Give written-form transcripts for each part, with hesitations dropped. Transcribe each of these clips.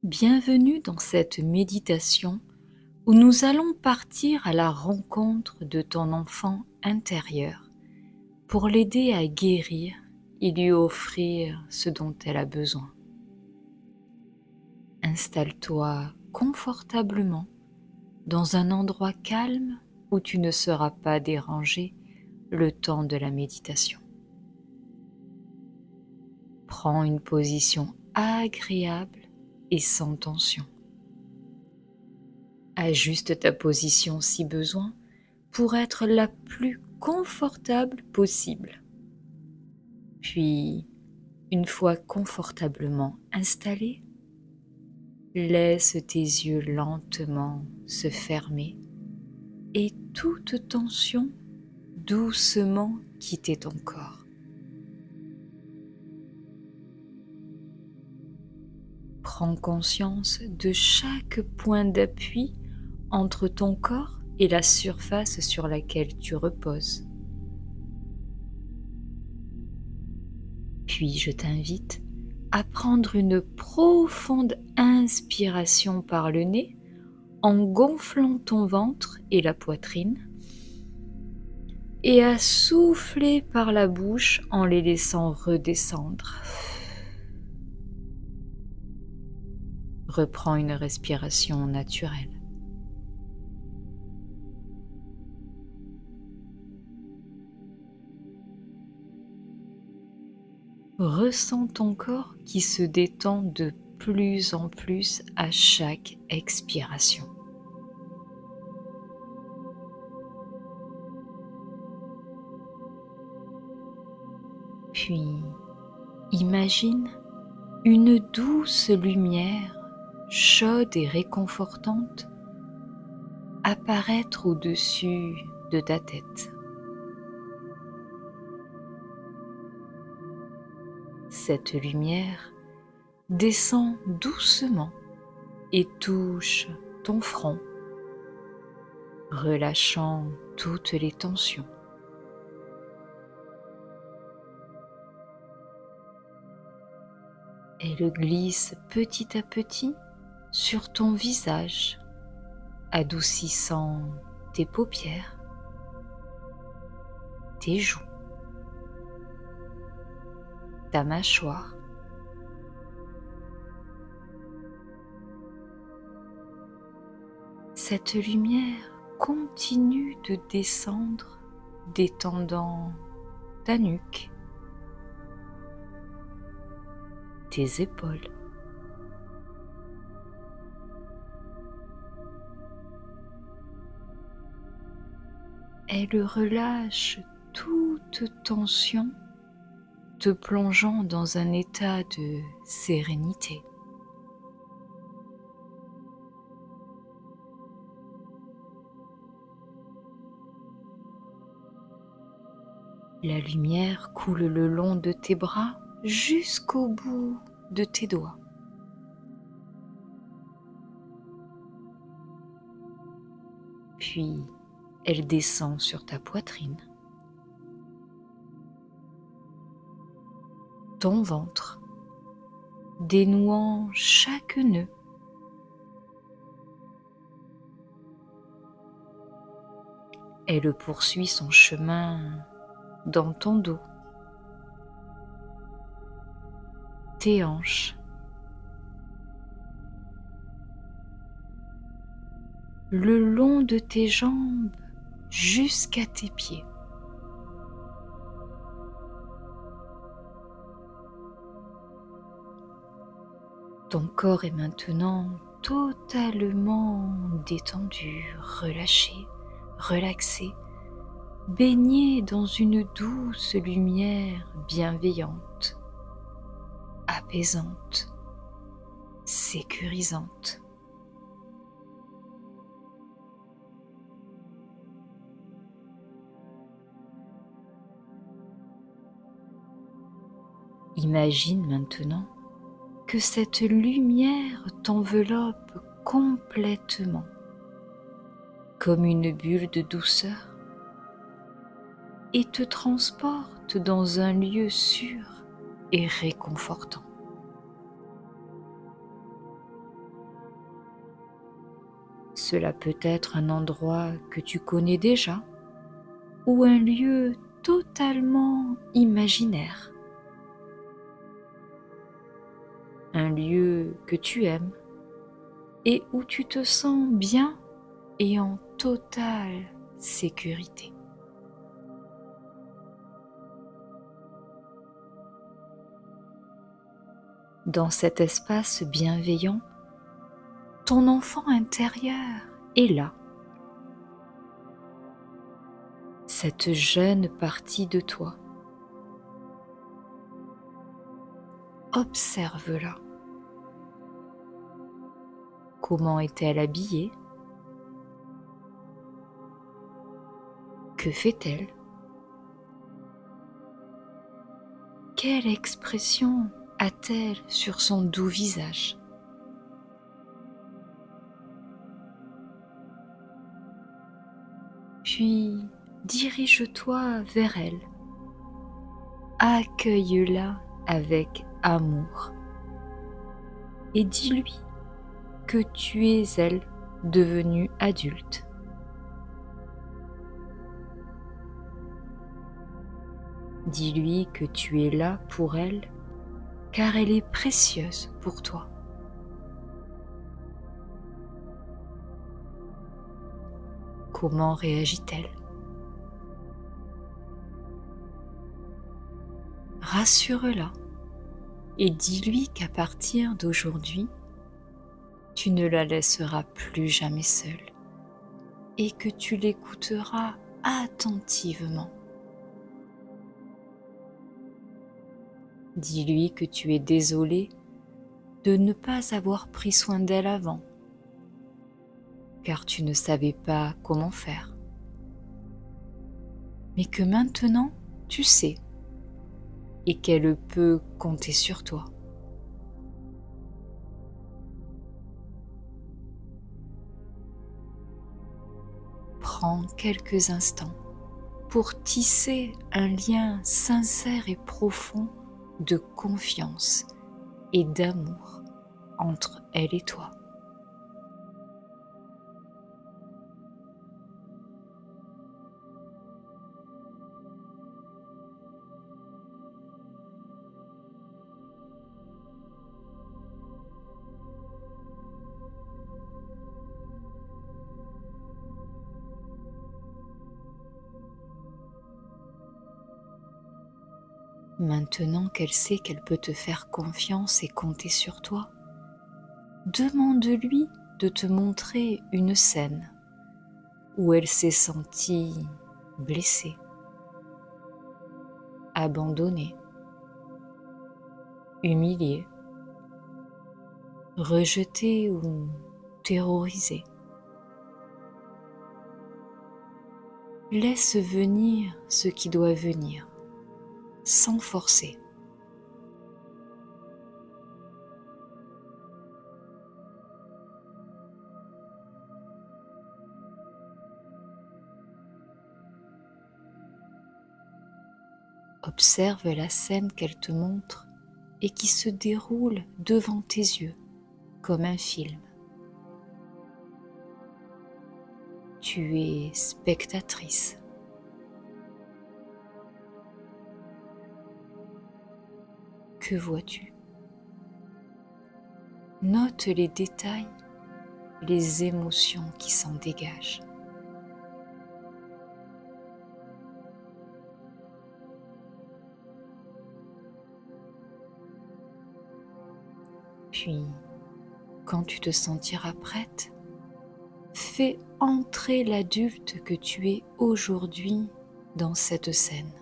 Bienvenue dans cette méditation où nous allons partir à la rencontre de ton enfant intérieur pour l'aider à guérir et lui offrir ce dont elle a besoin. Installe-toi confortablement dans un endroit calme où tu ne seras pas dérangé le temps de la méditation. Prends une position agréable et sans tension. Ajuste ta position si besoin pour être la plus confortable possible. Puis, une fois confortablement installé, laisse tes yeux lentement se fermer et toute tension doucement quitter ton corps. Prends conscience de chaque point d'appui entre ton corps et la surface sur laquelle tu reposes. Puis je t'invite à prendre une profonde inspiration par le nez en gonflant ton ventre et la poitrine et à souffler par la bouche en les laissant redescendre. Reprends une respiration naturelle. Ressens ton corps qui se détend de plus en plus à chaque expiration. Puis, imagine une douce lumière, chaude et réconfortante, apparaître au-dessus de ta tête. Cette lumière descend doucement et touche ton front, relâchant toutes les tensions. Elle glisse petit à petit sur ton visage, adoucissant tes paupières, tes joues, ta mâchoire. Cette lumière continue de descendre, détendant ta nuque, tes épaules, elle relâche toute tension, te plongeant dans un état de sérénité. La lumière coule le long de tes bras jusqu'au bout de tes doigts. Puis, elle descend sur ta poitrine, ton ventre, dénouant chaque nœud. Elle poursuit son chemin dans ton dos, tes hanches, le long de tes jambes jusqu'à tes pieds. Ton corps est maintenant totalement détendu, relâché, relaxé, baigné dans une douce lumière bienveillante, apaisante, sécurisante. Imagine maintenant que cette lumière t'enveloppe complètement, comme une bulle de douceur, et te transporte dans un lieu sûr et réconfortant. Cela peut être un endroit que tu connais déjà ou un lieu totalement imaginaire. Un lieu que tu aimes et où tu te sens bien et en totale sécurité. Dans cet espace bienveillant, ton enfant intérieur est là. Cette jeune partie de toi. Observe-la. Comment est-elle habillée? Que fait-elle? Quelle expression a-t-elle sur son doux visage? Puis, dirige-toi vers elle. Accueille-la avec amour et dis-lui que tu es elle devenue adulte. Dis-lui que tu es là pour elle car elle est précieuse pour toi. Comment réagit-elle? Rassure-la et dis-lui qu'à partir d'aujourd'hui, tu ne la laisseras plus jamais seule et que tu l'écouteras attentivement. Dis-lui que tu es désolé de ne pas avoir pris soin d'elle avant, car tu ne savais pas comment faire. Mais que maintenant, tu sais et qu'elle peut compter sur toi. Prends quelques instants pour tisser un lien sincère et profond de confiance et d'amour entre elle et toi. Maintenant qu'elle sait qu'elle peut te faire confiance et compter sur toi, demande-lui de te montrer une scène où elle s'est sentie blessée, abandonnée, humiliée, rejetée ou terrorisée. Laisse venir ce qui doit venir, sans forcer. Observe la scène qu'elle te montre et qui se déroule devant tes yeux comme un film. Tu es spectatrice. Que vois-tu? Note les détails, les émotions qui s'en dégagent. Puis, quand tu te sentiras prête, fais entrer l'adulte que tu es aujourd'hui dans cette scène.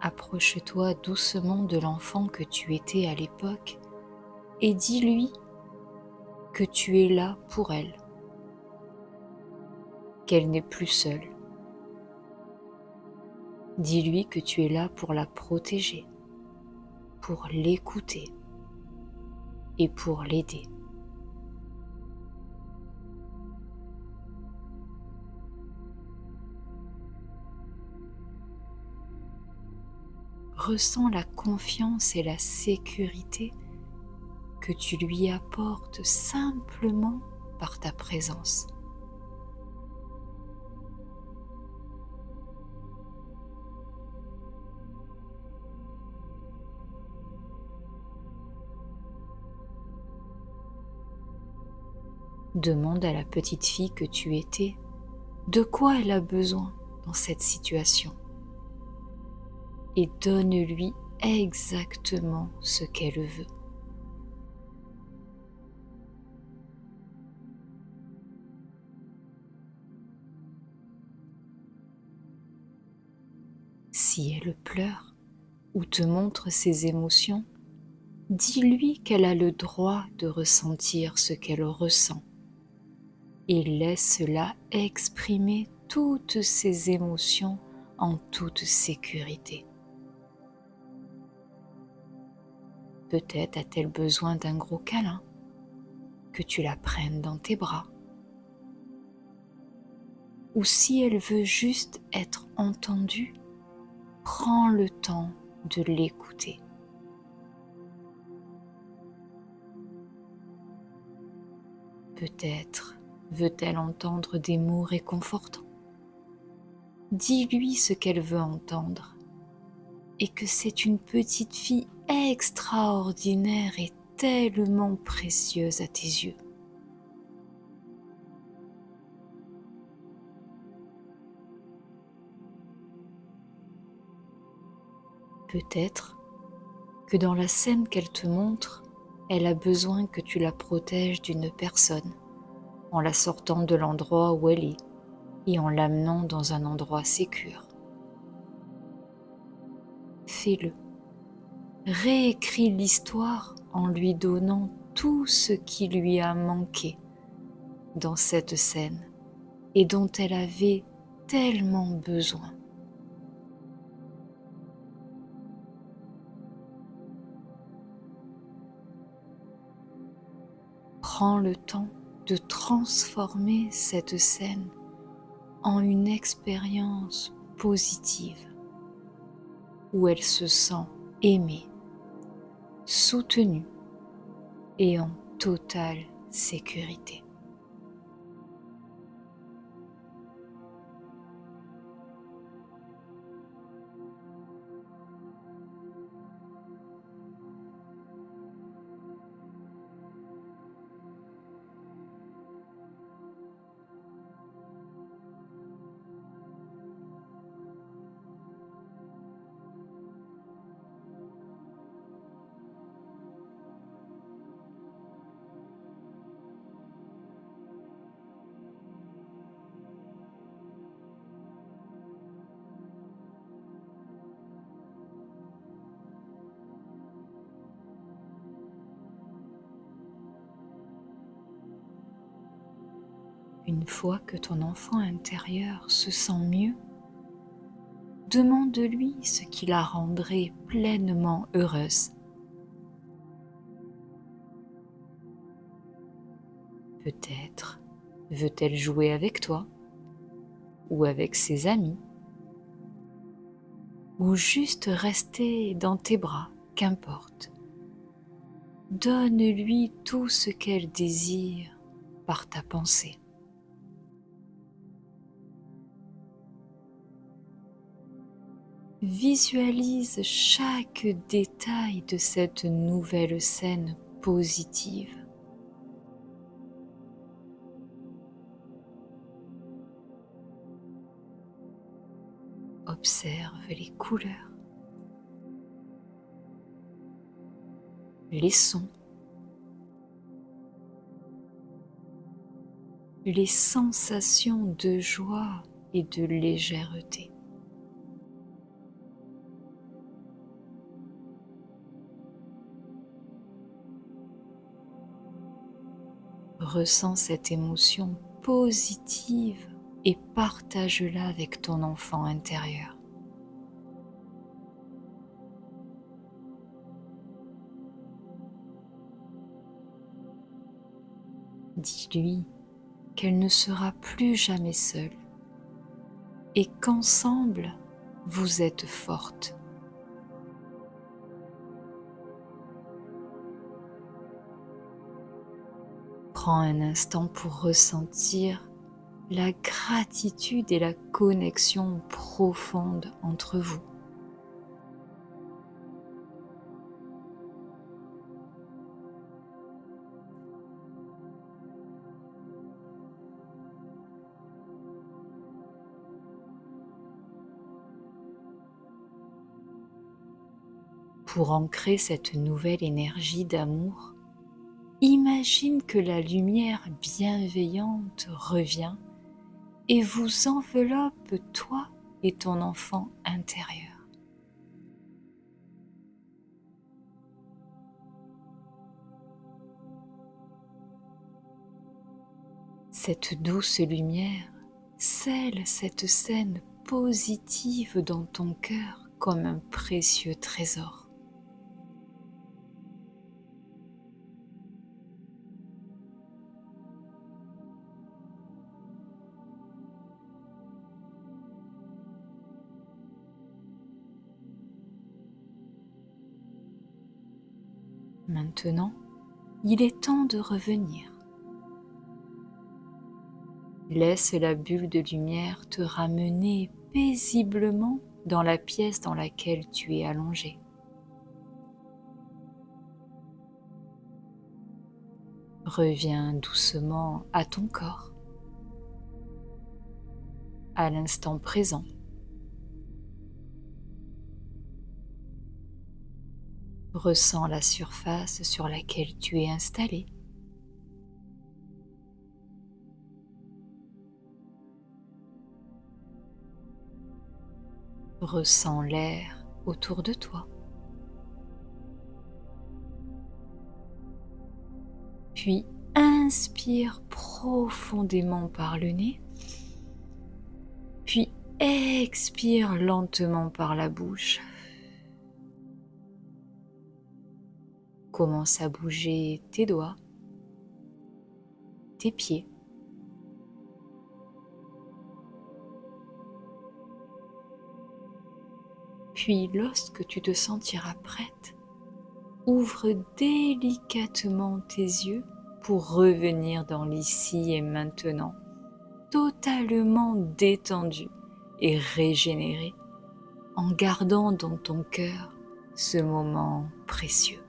Approche-toi doucement de l'enfant que tu étais à l'époque et dis-lui que tu es là pour elle, qu'elle n'est plus seule. Dis-lui que tu es là pour la protéger, pour l'écouter et pour l'aider. ressent la confiance et la sécurité que tu lui apportes simplement par ta présence. Demande à la petite fille que tu étais de quoi elle a besoin dans cette situation et donne-lui exactement ce qu'elle veut. Si elle pleure ou te montre ses émotions, dis-lui qu'elle a le droit de ressentir ce qu'elle ressent et laisse-la exprimer toutes ses émotions en toute sécurité. Peut-être a-t-elle besoin d'un gros câlin, que tu la prennes dans tes bras. Ou si elle veut juste être entendue, prends le temps de l'écouter. Peut-être veut-elle entendre des mots réconfortants. Dis-lui ce qu'elle veut entendre et que c'est une petite fille extraordinaire et tellement précieuse à tes yeux. Peut-être que dans la scène qu'elle te montre, elle a besoin que tu la protèges d'une personne en la sortant de l'endroit où elle est et en l'amenant dans un endroit sécure. Fais-le. Réécris l'histoire en lui donnant tout ce qui lui a manqué dans cette scène et dont elle avait tellement besoin. Prends le temps de transformer cette scène en une expérience positive où elle se sent aimée, soutenue et en totale sécurité. Une fois que ton enfant intérieur se sent mieux, demande-lui ce qui la rendrait pleinement heureuse. Peut-être veut-elle jouer avec toi ou avec ses amis ou juste rester dans tes bras, qu'importe. Donne-lui tout ce qu'elle désire par ta pensée. Visualise chaque détail de cette nouvelle scène positive. Observe les couleurs, les sons, les sensations de joie et de légèreté. Ressens cette émotion positive et partage-la avec ton enfant intérieur. Dis-lui qu'elle ne sera plus jamais seule et qu'ensemble, vous êtes fortes. Prends un instant pour ressentir la gratitude et la connexion profonde entre vous. Pour ancrer cette nouvelle énergie d'amour, imagine que la lumière bienveillante revient et vous enveloppe, toi et ton enfant intérieur. Cette douce lumière scelle cette scène positive dans ton cœur comme un précieux trésor. Maintenant, il est temps de revenir. Laisse la bulle de lumière te ramener paisiblement dans la pièce dans laquelle tu es allongé. Reviens doucement à ton corps, à l'instant présent. Ressens la surface sur laquelle tu es installé. Ressens l'air autour de toi. Puis inspire profondément par le nez. Puis expire lentement par la bouche. Commence à bouger tes doigts, tes pieds. Puis lorsque tu te sentiras prête, ouvre délicatement tes yeux pour revenir dans l'ici et maintenant, totalement détendu et régénéré, en gardant dans ton cœur ce moment précieux.